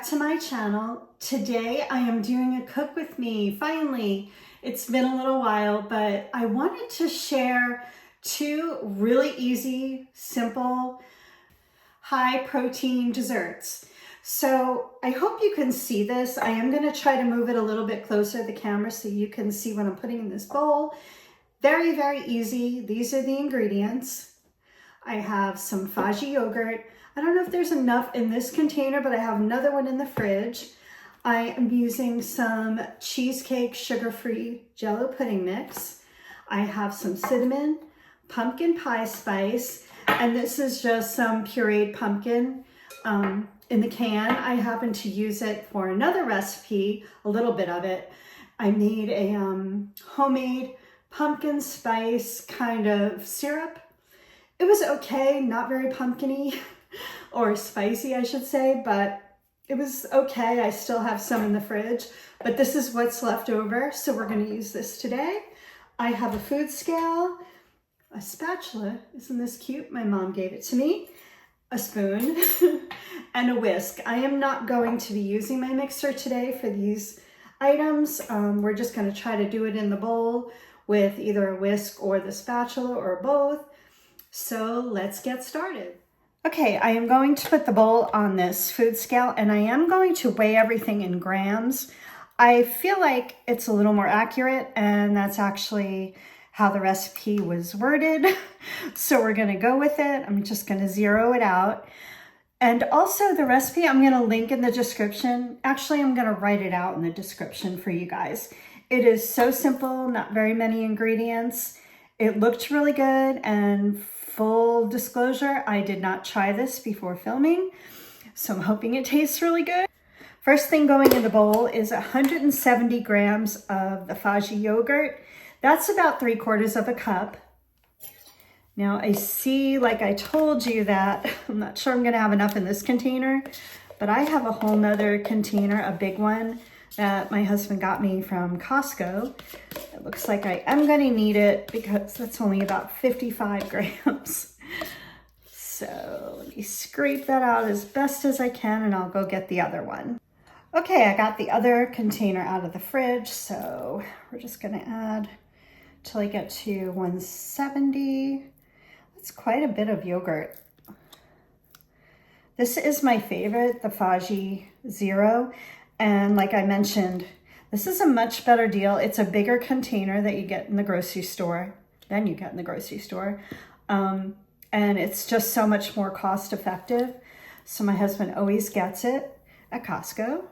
back to my channel. Today I am doing a cook with me. Finally, it's been a little while, but I wanted to share two really easy, simple, high protein desserts. So I hope you can see this. I am going to try to move it a little bit closer to the camera so you can see what I'm putting in this bowl. Very, very easy. These are the ingredients. I have some Fage yogurt. I don't know if there's enough in this container, but I have another one in the fridge. I am using some cheesecake sugar-free Jell-O pudding mix. I have some cinnamon, pumpkin pie spice, and this is just some pureed pumpkin in the can. I happen to use it for another recipe, a little bit of it. I made a homemade pumpkin spice kind of syrup. It was okay, not very pumpkin-y. Or spicy, I should say, but it was okay. I still have some in the fridge, but this is what's left over, so we're going to use this today. I have a food scale, a spatula, isn't this cute? My mom gave it to me, a spoon, and a whisk. I am not going to be using my mixer today for these items. We're just going to try to do it in the bowl with either a whisk or the spatula or both. So let's get started. Okay, I am going to put the bowl on this food scale and I am going to weigh everything in grams. I feel like it's a little more accurate and that's actually how the recipe was worded. So we're gonna go with it. I'm just gonna zero it out. And also the recipe I'm gonna link in the description. Actually, I'm gonna write it out in the description for you guys. It is so simple, not very many ingredients. It looked really good, and full disclosure, I did not try this before filming, so I'm hoping it tastes really good. First thing going in the bowl is 170 grams of the Fage yogurt. That's about 3/4 of a cup. Now I see, like I told you, that I'm not sure I'm gonna have enough in this container, but I have a whole nother container, a big one, that my husband got me from Costco. It looks like I am going to need it because that's only about 55 grams. So let me scrape that out as best as I can and I'll go get the other one. Okay, I got the other container out of the fridge, so we're just going to add till I get to 170. That's quite a bit of yogurt. This is my favorite, the Fage Zero. And like I mentioned, this is a much better deal. It's a bigger container that you get in the grocery store, and it's just so much more cost effective. So my husband always gets it at Costco.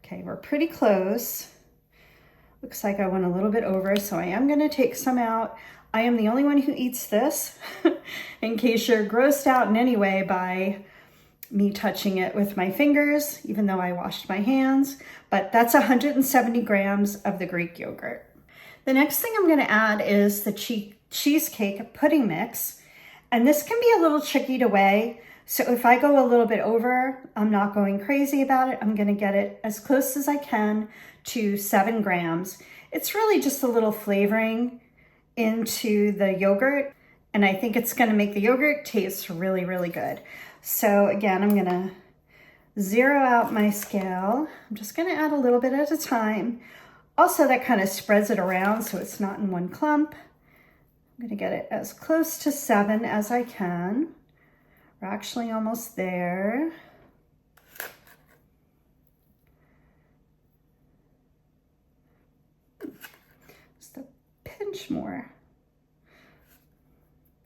Okay, we're pretty close. Looks like I went a little bit over, so I am gonna take some out. I am the only one who eats this, in case you're grossed out in any way by me touching it with my fingers, even though I washed my hands, but that's 170 grams of the Greek yogurt. The next thing I'm going to add is the cheesecake pudding mix, and this can be a little tricky to weigh, so if I go a little bit over, I'm not going crazy about it. I'm going to get it as close as I can to 7 grams. It's really just a little flavoring into the yogurt, and I think it's going to make the yogurt taste really, really good. So again, I'm gonna zero out my scale. I'm just gonna add a little bit at a time. Also, that kind of spreads it around so it's not in one clump. I'm gonna get it as close to 7 as I can. We're actually almost there. Just a pinch more.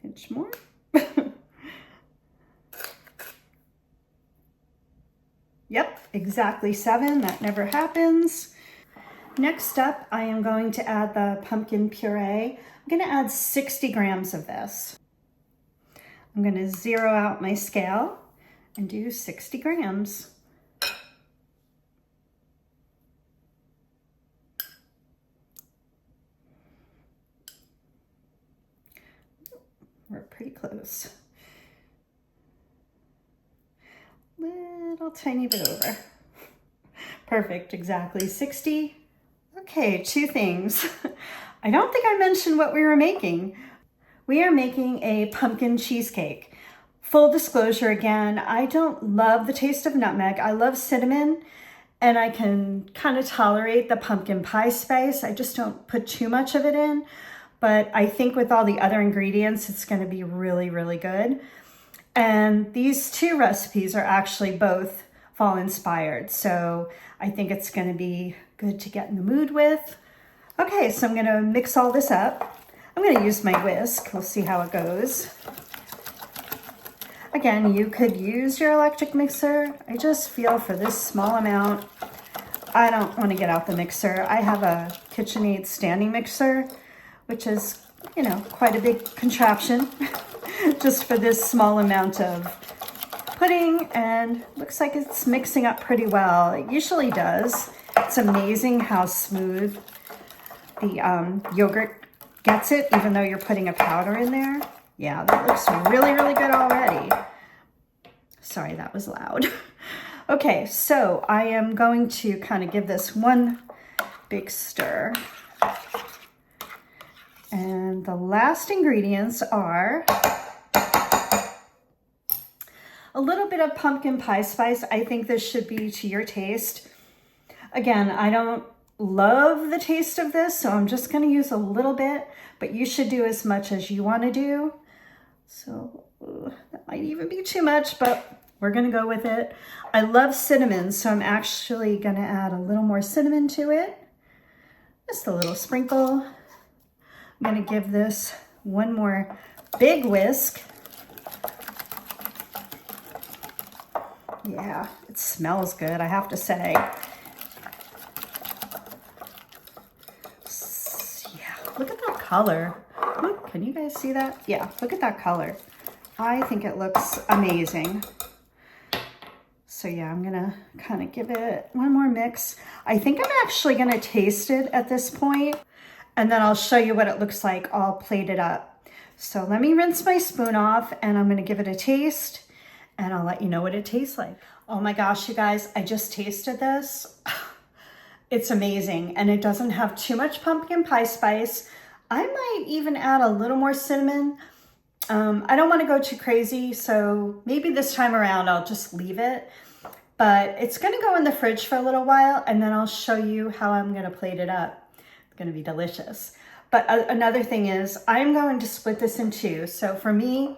Pinch more. Yep, exactly 7. That never happens. Next up, I am going to add the pumpkin puree. I'm going to add 60 grams of this. I'm going to zero out my scale and do 60 grams. We're pretty close. Little tiny bit over. Perfect, exactly 60. Okay, 2 things. I don't think I mentioned what we were making. We are making a pumpkin cheesecake. full disclosure again, I don't love the taste of nutmeg. I love cinnamon, and I can kind of tolerate the pumpkin pie spice. I just don't put too much of it in, but I think with all the other ingredients, it's going to be really, really good. And these two recipes are actually both fall inspired, so I think it's going to be good to get in the mood with. Okay, so I'm going to mix all this up. I'm going to use my whisk. We'll see how it goes. Again, you could use your electric mixer. I just feel for this small amount, I don't want to get out the mixer. I have a KitchenAid standing mixer, which is, you know, quite a big contraption just for this small amount of pudding, and looks like it's mixing up pretty well. It usually does. It's amazing how smooth the yogurt gets it, even though you're putting a powder in there. Yeah, that looks really, really good already. Sorry, that was loud. Okay, so I am going to kind of give this one big stir. And the last ingredients are a little bit of pumpkin pie spice. I think this should be to your taste. Again, I don't love the taste of this, so I'm just going to use a little bit, but you should do as much as you want to do. So that might even be too much, but we're going to go with it. I love cinnamon, so I'm actually going to add a little more cinnamon to it. Just a little sprinkle. I'm going to give this one more big whisk. Yeah, it smells good, I have to say. Yeah, look at that color. Look, can you guys see that? Yeah, look at that color. I think it looks amazing. So yeah, I'm gonna kind of give it one more mix. I think I'm actually gonna taste it at this point, and then I'll show you what it looks like all plated up. So let me rinse my spoon off, and I'm gonna give it a taste, and I'll let you know what it tastes like. Oh my gosh, you guys, I just tasted this. It's amazing, and it doesn't have too much pumpkin pie spice. I might even add a little more cinnamon. I don't want to go too crazy, so maybe this time around I'll just leave it. But it's going to go in the fridge for a little while, and then I'll show you how I'm going to plate it up. It's going to be delicious. But another thing is, I'm going to split this in two. So for me,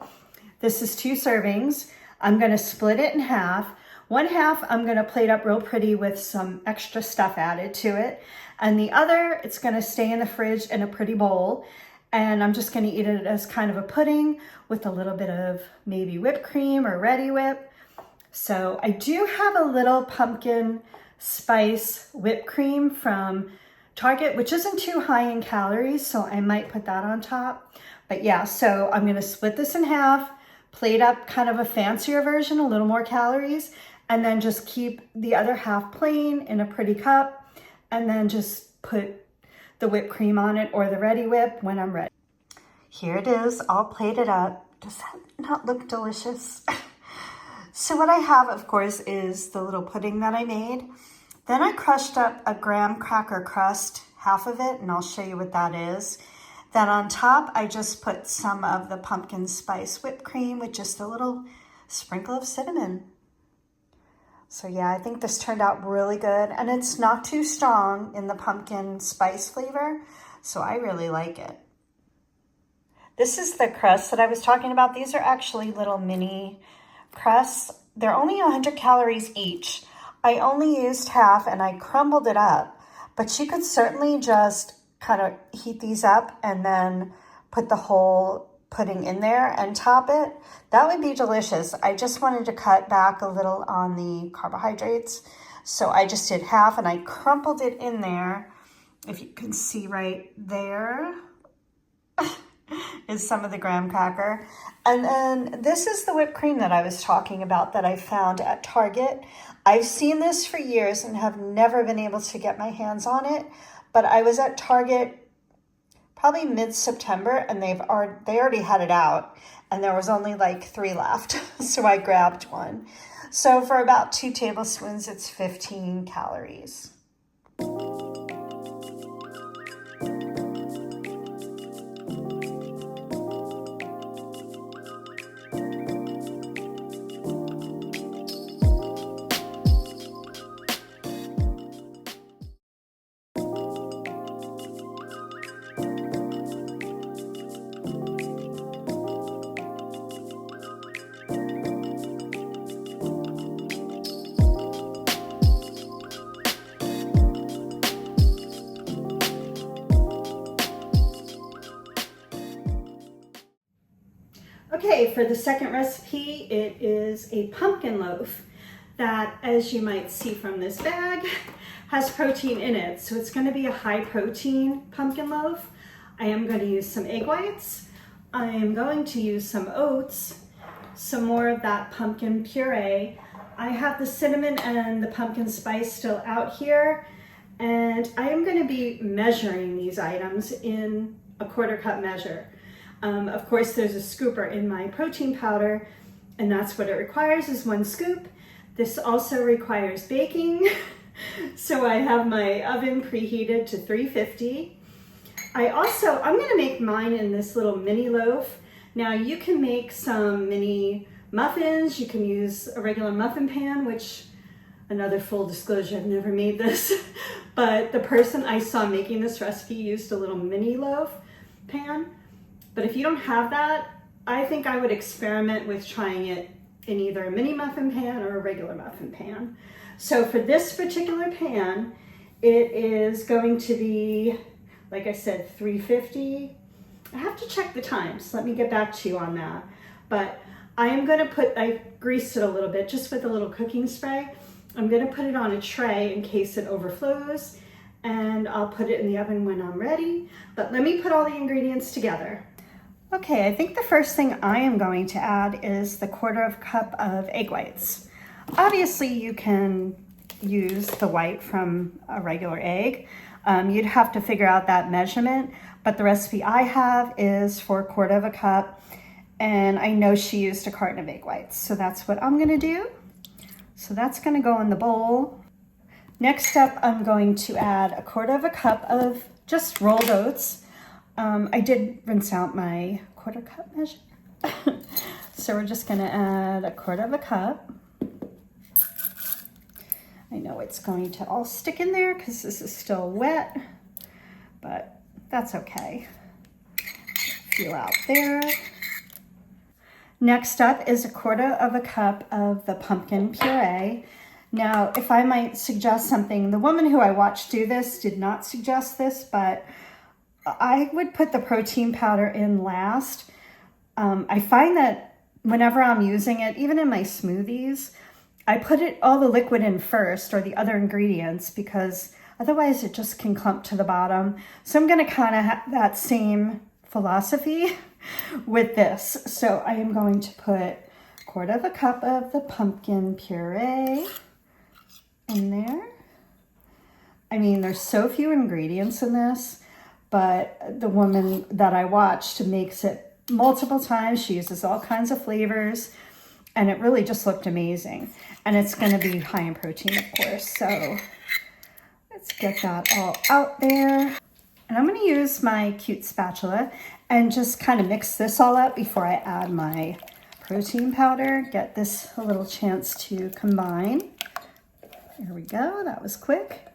this is 2 servings. I'm going to split it in half. One half I'm going to plate up real pretty with some extra stuff added to it. And the other, it's going to stay in the fridge in a pretty bowl. And I'm just going to eat it as kind of a pudding with a little bit of maybe whipped cream or Ready Whip. So I do have a little pumpkin spice whipped cream from Target, which isn't too high in calories, so I might put that on top. But yeah, so I'm going to split this in half, plate up kind of a fancier version, a little more calories, and then just keep the other half plain in a pretty cup, and then just put the whipped cream on it or the Ready Whip when I'm ready. Here it is, all plated up. Does that not look delicious? So what I have, of course, is the little pudding that I made. Then I crushed up a graham cracker crust, half of it, and I'll show you what that is. Then on top, I just put some of the pumpkin spice whipped cream with just a little sprinkle of cinnamon. So yeah, I think this turned out really good, and it's not too strong in the pumpkin spice flavor, so I really like it. This is the crust that I was talking about. These are actually little mini crusts. They're only 100 calories each. I only used half and I crumbled it up, but you could certainly just kind of heat these up and then put the whole pudding in there and top it. That would be delicious. I just wanted to cut back a little on the carbohydrates, so I just did half and I crumpled it in there. If you can see right there is some of the graham cracker. And then this is the whipped cream that I was talking about that I found at Target. I've seen this for years and have never been able to get my hands on it, but I was at Target probably mid-September, and they already had it out, and there was only like 3 left, so I grabbed one. So for about 2 tablespoons, it's 15 calories. Okay, for the second recipe, it is a pumpkin loaf that, as you might see from this bag, has protein in it. So it's going to be a high protein pumpkin loaf. I am going to use some egg whites. I am going to use some oats, some more of that pumpkin puree. I have the cinnamon and the pumpkin spice still out here, and I am going to be measuring these items in a 1/4 cup measure. Of course, there's a scooper in my protein powder, and that's what it requires, is 1 scoop. This also requires baking. So I have my oven preheated to 350. I'm gonna make mine in this little mini loaf. Now you can make some mini muffins. You can use a regular muffin pan, which, another full disclosure, I've never made this, but the person I saw making this recipe used a little mini loaf pan. But if you don't have that, I think I would experiment with trying it in either a mini muffin pan or a regular muffin pan. So for this particular pan, it is going to be, like I said, 350. I have to check the times. Let me get back to you on that. But I greased it a little bit just with a little cooking spray. I'm gonna put it on a tray in case it overflows, and I'll put it in the oven when I'm ready. But let me put all the ingredients together. Okay, I think the first thing I am going to add is the 1/4 cup of egg whites. Obviously, you can use the white from a regular egg. You'd have to figure out that measurement, but the recipe I have is for 1/4 cup, and I know she used a carton of egg whites, so that's what I'm gonna do. So that's gonna go in the bowl. Next up, I'm going to add a 1/4 cup of just rolled oats. I did rinse out my 1/4 cup measure. So we're just gonna add a 1/4 cup. I know it's going to all stick in there because this is still wet, but that's okay. Feel out there. Next up is a 1/4 cup of the pumpkin puree. Now, if I might suggest something, the woman who I watched do this did not suggest this, but I would put the protein powder in last. I find that whenever I'm using it, even in my smoothies, I put all the liquid in first, or the other ingredients, because otherwise it just can clump to the bottom. So I'm gonna kind of have that same philosophy with this. So I am going to put 1/4 cup of the pumpkin puree in there. I mean, there's so few ingredients in this, but the woman that I watched makes it multiple times. She uses all kinds of flavors, and it really just looked amazing. And it's gonna be high in protein, of course. So let's get that all out there. And I'm gonna use my cute spatula and just kind of mix this all up before I add my protein powder. Get this a little chance to combine. There we go, that was quick.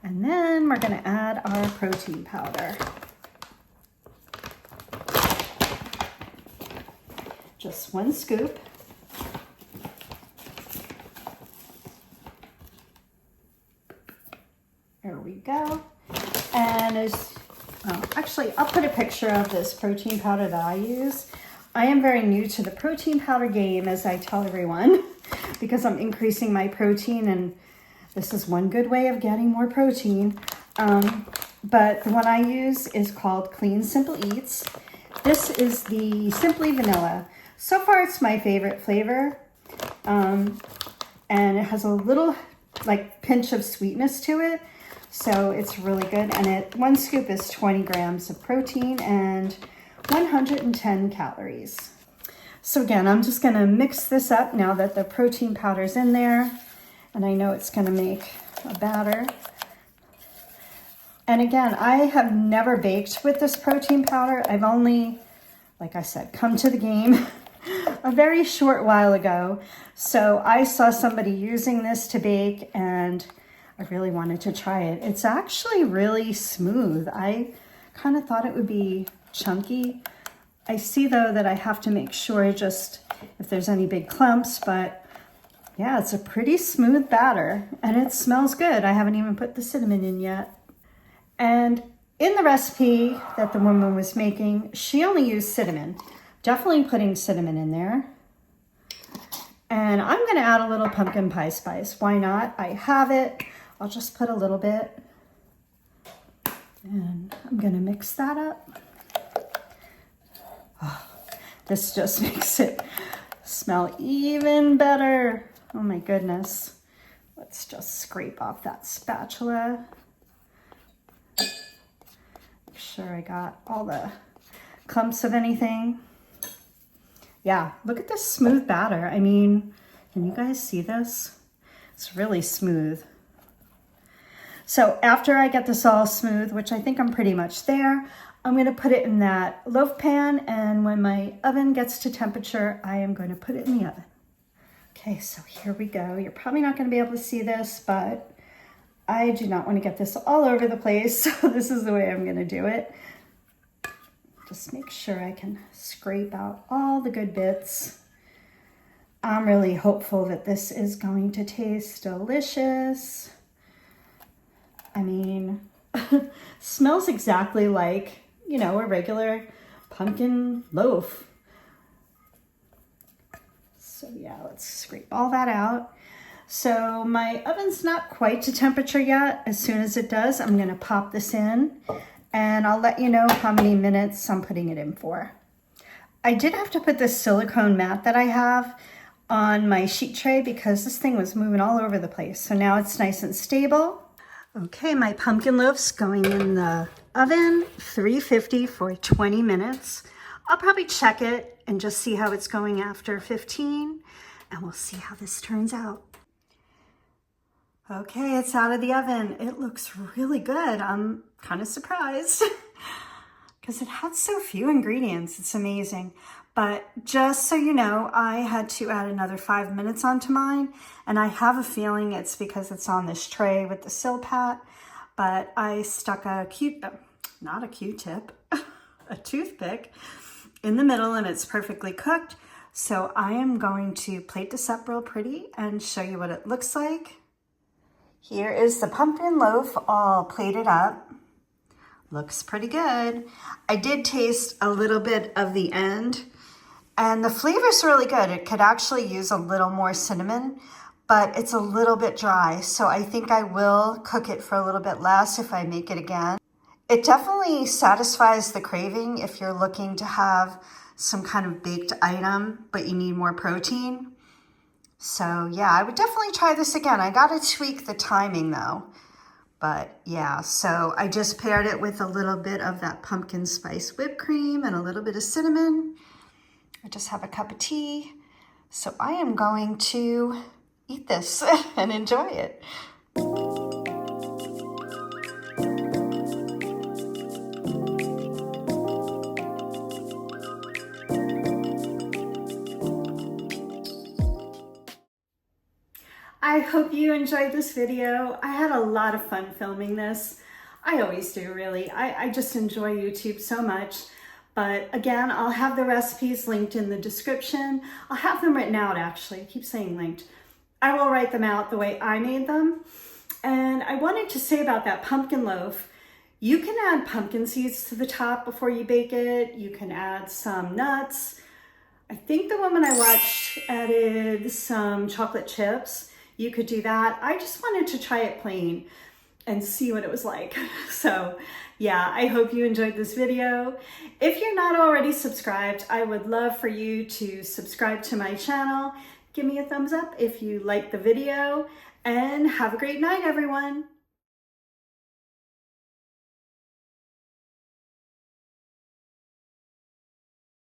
And then we're gonna add our protein powder. Just 1 scoop. There we go. And actually, I'll put a picture of this protein powder that I use. I am very new to the protein powder game, as I tell everyone, because I'm increasing my protein, and this is one good way of getting more protein. But the one I use is called Clean Simple Eats. This is the Simply Vanilla. So far, it's my favorite flavor. And it has a little pinch of sweetness to it. So it's really good. And 1 scoop is 20 grams of protein and 110 calories. So again, I'm just gonna mix this up now that the protein powder's in there. And I know it's gonna make a batter. And again, I have never baked with this protein powder. I've only, like I said, come to the game a very short while ago. So I saw somebody using this to bake, and I really wanted to try it. It's actually really smooth. I kind of thought it would be chunky. I see though that I have to make sure just if there's any big clumps, but yeah, it's a pretty smooth batter, and it smells good. I haven't even put the cinnamon in yet. And in the recipe that the woman was making, she only used cinnamon definitely putting cinnamon in there. And I'm going to add a little pumpkin pie spice. Why not? I have it. I'll just put a little bit. And I'm going to mix that up. Oh, this just makes it smell even better. Oh my goodness. Let's just scrape off that spatula. Make sure I got all the clumps of anything. Yeah, look at this smooth batter. I mean, can you guys see this? It's really smooth. So after I get this all smooth, which I think I'm pretty much there, I'm going to put it in that loaf pan, and when my oven gets to temperature, I am going to put it in the oven. Okay, so here we go. You're probably not going to be able to see this, but I do not want to get this all over the place, so this is the way I'm going to do it. Just make sure I can scrape out all the good bits. I'm really hopeful that this is going to taste delicious. I mean, smells exactly like, you know, a regular pumpkin loaf. So yeah, let's scrape all that out. So my oven's not quite to temperature yet. As soon as it does, I'm gonna pop this in, and I'll let you know how many minutes I'm putting it in for. I did have to put this silicone mat that I have on my sheet tray because this thing was moving all over the place. So now it's nice and stable. Okay, my pumpkin loaf's going in the oven, 350 for 20 minutes. I'll probably check it and just see how it's going after 15, and we'll see how this turns out. Okay, it's out of the oven. It looks really good. I'm kind of surprised because it had so few ingredients. It's amazing. But just so you know, I had to add another 5 minutes onto mine, and I have a feeling it's because it's on this tray with the Silpat, but I stuck a not a Q-tip, a toothpick in the middle, and it's perfectly cooked. So I am going to plate this up real pretty and show you what it looks like. Here is the pumpkin loaf all plated up. Looks pretty good. I did taste a little bit of the end, and the flavor's really good. It could actually use a little more cinnamon, but it's a little bit dry. So I think I will cook it for a little bit less if I make it again. It definitely satisfies the craving if you're looking to have some kind of baked item, but you need more protein. So yeah, I would definitely try this again. I gotta tweak the timing though. But yeah, so I just paired it with a little bit of that pumpkin spice whipped cream and a little bit of cinnamon. I just have a cup of tea. So I am going to eat this and enjoy it. I hope you enjoyed this video. I had a lot of fun filming this. I always do, really. I just enjoy YouTube so much. But again, I'll have the recipes linked in the description. I'll have them written out, actually. I keep saying linked. I will write them out the way I made them. And I wanted to say about that pumpkin loaf, you can add pumpkin seeds to the top before you bake it. You can add some nuts. I think the woman I watched added some chocolate chips. You could do that. I just wanted to try it plain and see what it was like. So yeah, I hope you enjoyed this video. If you're not already subscribed, I would love for you to subscribe to my channel. Give me a thumbs up if you liked the video, and have a great night, everyone.